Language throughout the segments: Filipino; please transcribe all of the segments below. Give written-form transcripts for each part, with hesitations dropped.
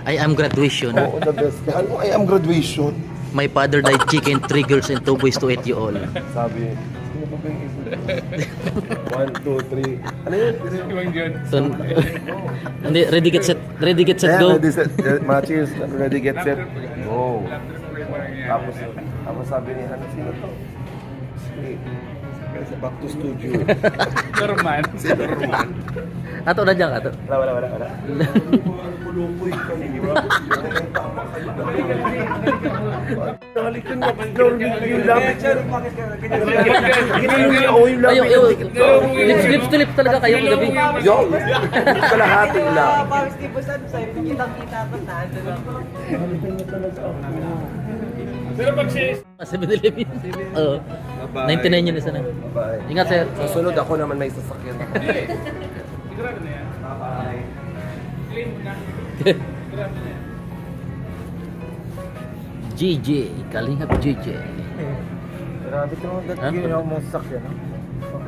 I am graduation. Oo, the best ka. Ano, I am graduation. My father died chicken, 3 girls and 2 boys to eat you all. Sabi, sino pa ba yung isa? 1, 2, 3. Ano yun? Hindi, ready get set. Ready get set, go. Ready, set. Mga cheers. Ready, get set. Go. Tapos sabi ni Hannah, sino to? Si back to studio. Norman. Si Norman. Ato na dyan, ato. Wala. Pulupoy ka niyo. Nakalikan mo. Yung lapit siya. Yung lapit. Lips to lips talaga kayo kagabi. Yo! Kalahating lang. Parang Steve Busan, sa'yo, kitang-kita pa na. Pero pag si... 7-Eleven. Oo. 99 yun isa na. Bye. Ingat, sir. Sa sunod ako naman may sasakyan ako. Sigurado na yan. Bye. Clean mo na. Sigurado na yan. JJ, Kalingap JJ. Grabe ka naman Ha? ginawa mo sasakyan.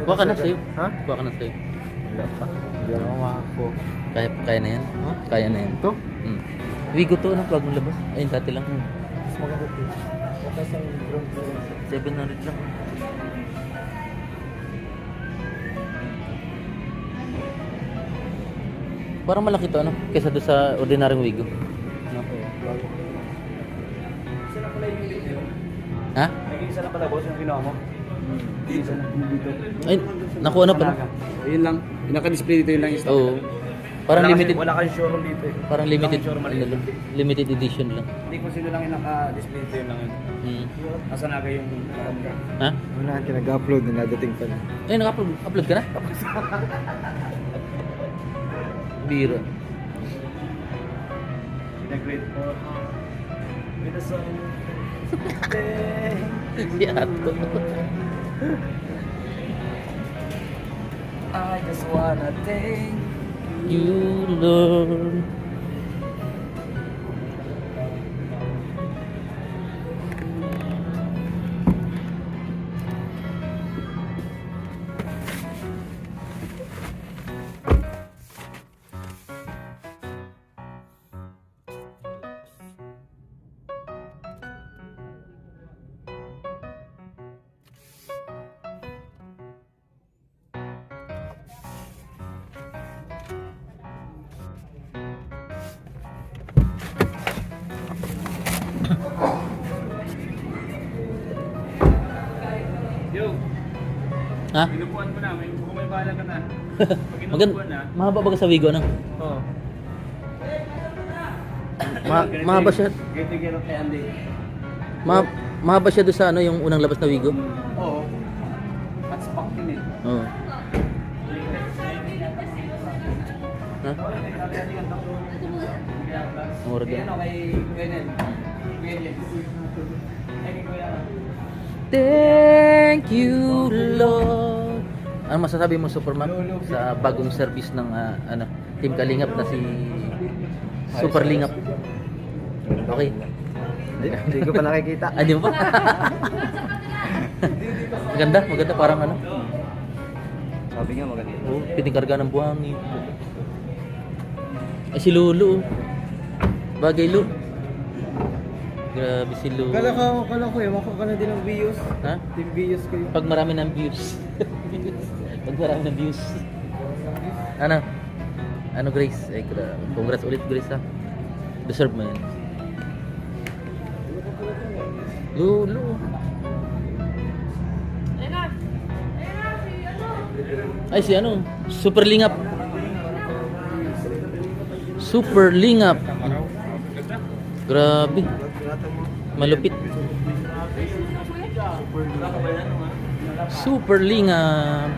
Kuha ka na sa'yo. Ha? Kuha ka na sa'yo. Wala pa. Hindi ako makako. Kaya na yan? Huh? Kaya na yan. Ito? Wigo to, ano? Plug mo labas? Ayun, dati lang. Mas maganda ito. Bukas ang ground floor. 700 lang. Parang malaki to, ano? Kesa doon sa ordinaryong Wigo. Nako, bago. Isa na pala yung unit yun. Ha? Naging isa na pala boss yung ginawa mo. Isa na. Dito. Ay, nakuha na pala. Yun lang. Yung naka-display dito yun lang yung stock. Oo. Parang limited. Wala kang showroom dito eh. Parang Wala limited. kang showroom Ano dito. lang, limited edition lang. Hindi ko sino lang yung naka-display dito yun lang yun. Nasa naga yung camera. Ha? Wala ka nag-upload na nadating pa na. Ay, naka-upload ka na? Biro. Pinag-grade po. With a song. Si Ato. I just wanna thank You, Lord. Yo, Ha? inupuan mo na. Kung may bahala ka na. Pag inupuan na. Mahaba ba ka sa Wigo, ano? Oo. Mahaba siya. Get together kay Andy. Mahaba siya doon sa ano, yung unang labas na Wigo. Oo. At spark din eh. Oo. Ha? Mura din. Ano kay Gwenel? Gwenel. Ay, kay Kuya. Thank you, Lord. Ano masasabi mo, Superman, sa bagong service ng ano, Team Kalingap na si Super Lingap? Okay. Hindi ko pa nakikita. Hindi mo pa? Maganda parang ano. Sabi nga maganda. Oh, piting karga ng buhangin. Ay si Lulu. Bagay Lu. Grabe si Lulu. Kala ko eh, mako ka na din ng views. Ha? Team views kayo. Pag marami ng views. Pag marami ng views. Ano? Ano Grace? Ay, congrats ulit Grace ha. Deserve mo yan. Lulu. Ay si ano? Super Lingap. Super Lingap. Grabe. Malupit. Super Lingap.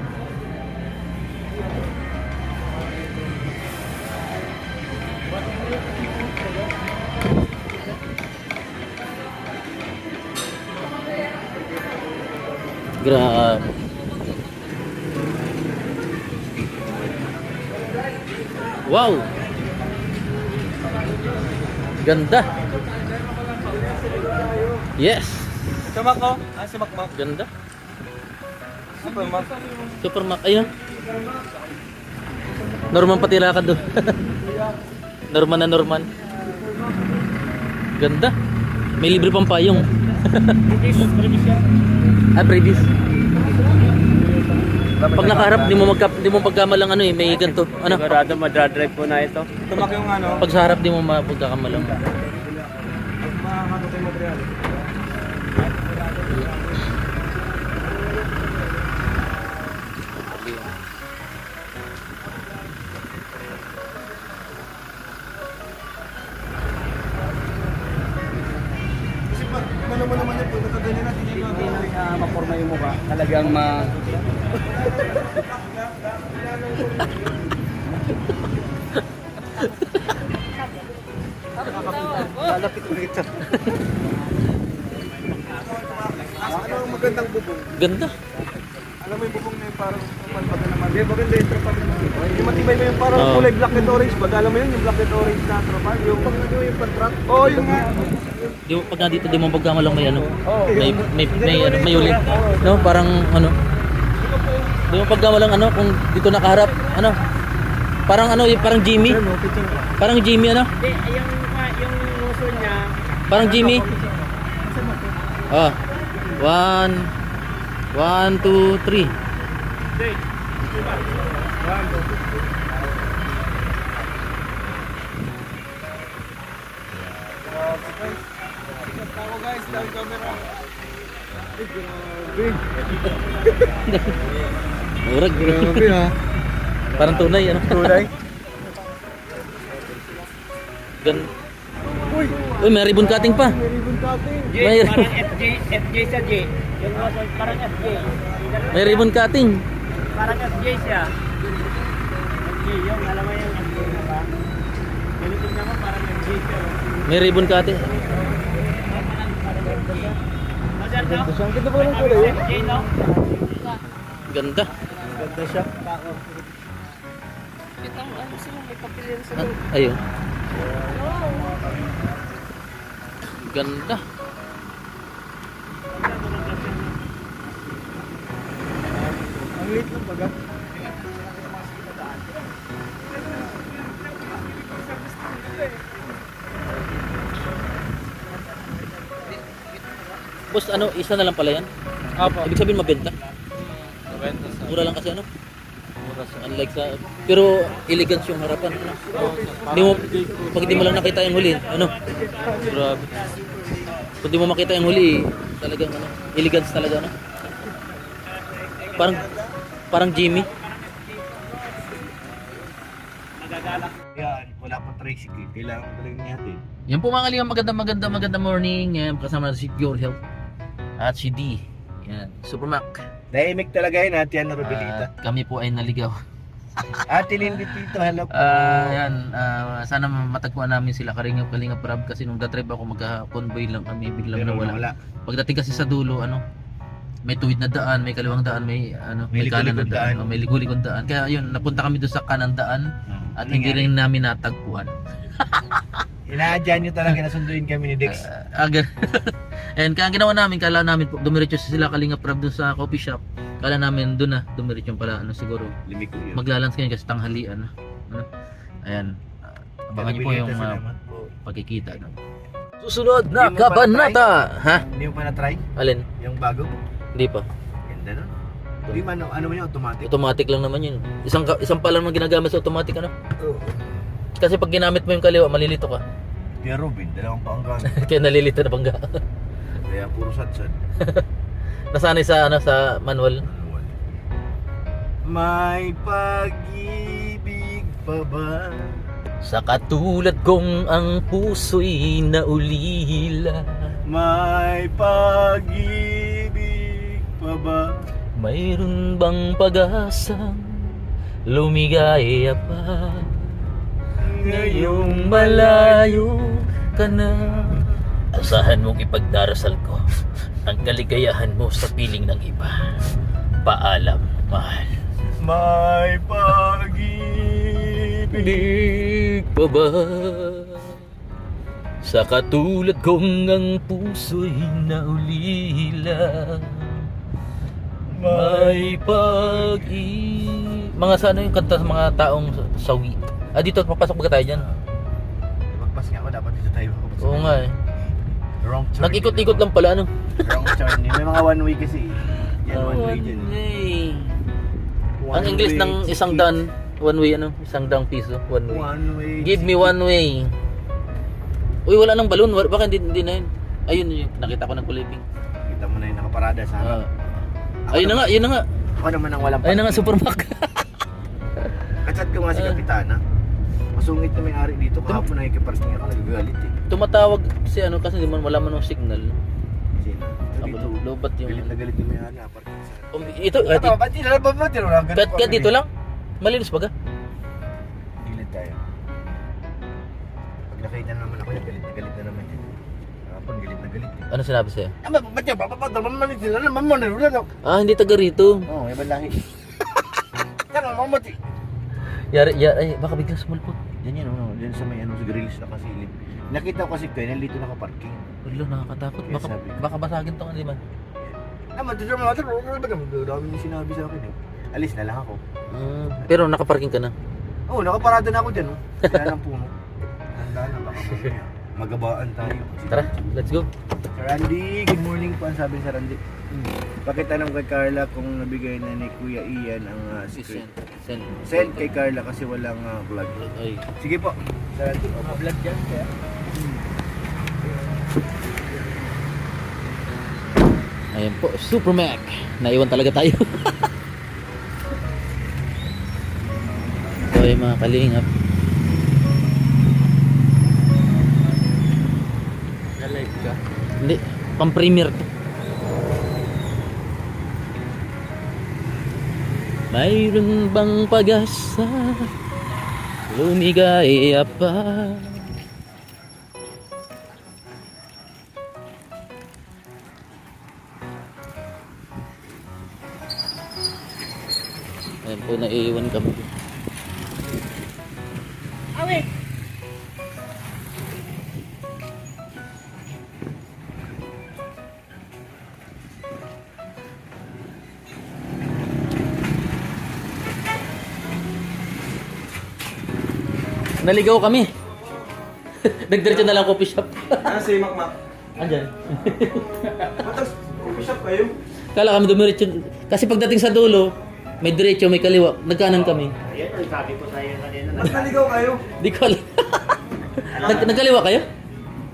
Grabe. Wow. Ganda. Yes. Sumak ko? Ah, sumak mo? Ganda. Supermark. Supermark. Ayun. Norman pati lakad doon. Norman na Norman. Ganda. May libre pang payong. Previous yan. Previous. Pag nakaharap, di mo pagkamalang ano eh, may ganito. Ano? Sigurado madra-drive po na ito. Tumak yung ano. Pag sa harap, di mo mapagkakamalang. Makakatutay material. Kasi pag ano mo naman yan, pag nakaganyan natin yung hindi na maporma yung mukha. Talagang lalapit ko ito. Ano ang magandang bubong? Ganda. Alam mo yung bubong na yung parang palbaga naman. Hindi, maganda yung tropa mo. Yung matibay mo yung parang Oo. kulay black and orange. Baga alam mo yun, yung black and orange na tropa. Yung pag yung pan-truck. Oo, yung nga. Di mo, pag nandito, di mo pagkamalang may ano. Oo. May ulit. No, parang ano. Di mo pagkamalang ano, kung dito nakaharap, ano. Parang ano, parang Jimmy. Parang Jimmy ano? Hindi, yung uso niya. Parang Jimmy. Ah. 1 2 3. Ako guys, down camera. Murag. Grabe ha. Parang tunay ano. Kulay. Gan. Uy, Uy, may ribbon cutting pa. may ribbon cutting. May, FJ sa J. Yung uso, parang FJ. may ribbon cutting. Parang FJ siya. FJ, yung alam mo yung FJ na ba? Ganito niya mo, parang FJ siya. May ribbon cutting. Ang ganda pa ng kulay eh. FJ, no? Ganda. Ganda siya. Kitang ano sila, may papilin sa Ayun. Ganda. Ang liit ng baga. Boss, ano, isa na lang pala yan? Apo. Ibig sabihin mabenta? Mabenta sa. Mura lang kasi ano? Mura sa. Unlike sa... Pero elegance yung harapan. Ano? Di mo, pag di mo lang nakita yung huli, ano? Grabe. Kung di mo makita yung huli, talagang ano, elegance talaga, ano? Parang Jimmy. Yan, wala pang tricycle. Kailangan ko talagang niyatin. Yan po mga kaibigan, maganda morning. Yan, kasama na si Pure Health at si D. Yan, Supermac. Dynamic talaga yun, Ate Ana Robilita. At kami po ay naligaw. Ate Lindy Tito, hello po. Sana matagpuan namin sila Kalingap Rab kasi nung da-trip ako magka-convoy lang kami, biglang Pero nawala. Pagdating kasi sa dulo, ano, may tuwid na daan, may kaliwang daan, may kanan na daan, may ligo-ligong daan. Kaya yun, napunta kami doon sa kanan daan at hindi rin namin natagpuan. Inaadyan nyo talaga na sunduin kami ni Dex. And kaya ang ginawa namin, kala namin dumiretso sila Kalingap Rab doon sa coffee shop. Kala namin doon na dumiretso pala, ano siguro Limiko yun. maglalans kayo kasi tanghalian. Ano? Ayan. Abangan niyo po yung Salamat po. pagkikita. No? Susunod na Hindi mo pa kabanata! Ha? Hindi mo pa na-try? Alin? Yung bago? Hindi pa. Ganda nun. Hindi man, ano mo yun, automatic? Automatic lang naman yun. Isang pa lang ang ginagamit sa automatic, ano? Oo. Kasi pag ginamit mo yung kaliwa, malilito ka. Kuya Robin, dalawang paanggan. Kaya nalilito na bangga. Kaya puro sadsad. Nasanay sa sa manual. May pag-ibig pa ba? Sa katulad kong ang puso'y naulila. May pag-ibig pa ba? Mayroon bang pag-asang lumigaya pa? Ngayong malayo ka na. Asahan mong ipagdarasal ko ang kaligayahan mo sa piling ng iba. Paalam, mahal. May pag-ibig Ibig pa ba? Sa katulad kong ang puso'y naulila. May pag-ibig. Mga sa ano yung kanta sa mga taong sawi. Dito papasok ba tayo dyan? bypass nga ako, dapat dito tayo. Oo nga eh. Wrong turn. Nag-ikot-ikot lang pala ano. Wrong turn. May mga one way kasi. Yan, Oh, one way dyan. Ang English ng isang daan, one way ano, isang daang piso, one way. One way. Give me one way. Uy, wala nang balon, baka hindi na yun. Ayun yung nakita ko ng kulay pink. Kita mo na yung nakaparada sa harap. Ayun na nga, yun na nga. Ako naman ang walang Ayun na nga, Supermac. Kachat ko nga si Kapitana. Masungit na may-ari dito. Kahapon nakikiparking ako, nagagalit eh. Tumatawag si ano kasi di man wala man ng signal. Sino? Dito. Lobat yung Galit na galit yung may-ari. Parking sa Ito, ba't tinalabab mo? Kat dito lang. Malinis ba ka? Gilid tayo. Pag nakita na naman ako yan, galit na naman yan. Kahapon, galit na galit eh. Ano sinabi sa'yo? Ba't yan? Papapadaman sila na mamanay. Ah, hindi taga rito. Oo, may balahi. Yan, mamamati. Yari, ay, baka biglang sumulpot. Yan, yan sa may ano, sa grills na kasilip. Nakita ko kasi kayo, nandito nakaparking. Wala, nakakatakot. Yes, Baka, sabi ko. baka basagin tong ano man. Naman, dito naman natin. Dami yung sinabi sa akin eh. Alis na lang ako. Pero nakaparking ka na. Oo, nakaparada na ako dyan. Oh. Kaya ng puno. Handa na, baka mamaya. Magabaan tayo. Tara, let's go. Sir Randy, good morning po ang sabi ni Sir Randy. Pakitanong kay Carla kung nabigay na ni Kuya Ian ang secret. Send. Send kay Carla kasi walang vlog. Ay. Sige po, Sir Randy. Opo. Vlog dyan kaya. Ayan po, Supermac. Naiwan talaga tayo. So yung mga kalingap. Na-live ka? Hindi, pang-premier to. Mayroon bang pag-asa? Lumigaya pa. Ayan po, naiiwan kami. Awit! Naligaw kami. Nagdiretso na lang coffee shop. Si Makmak. Andyan. Matas, coffee shop kayo? Kala kami dumiretso. Kasi pagdating sa dulo, may diretso, may kaliwa. Nagkanan kami. Ayan, ang sabi ko sa'yo kanina. Ba't naligaw kayo? Di ko alam. Nagkaliwa kayo?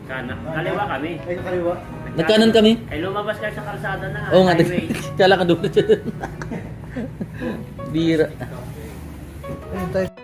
Kaliwa kami. Ay, nakaliwa. Nagkanan kami? Ay lumabas kayo sa kalsada na. Oo nga, highway. kala ka dulo dyan. Bira. Ayun tayo.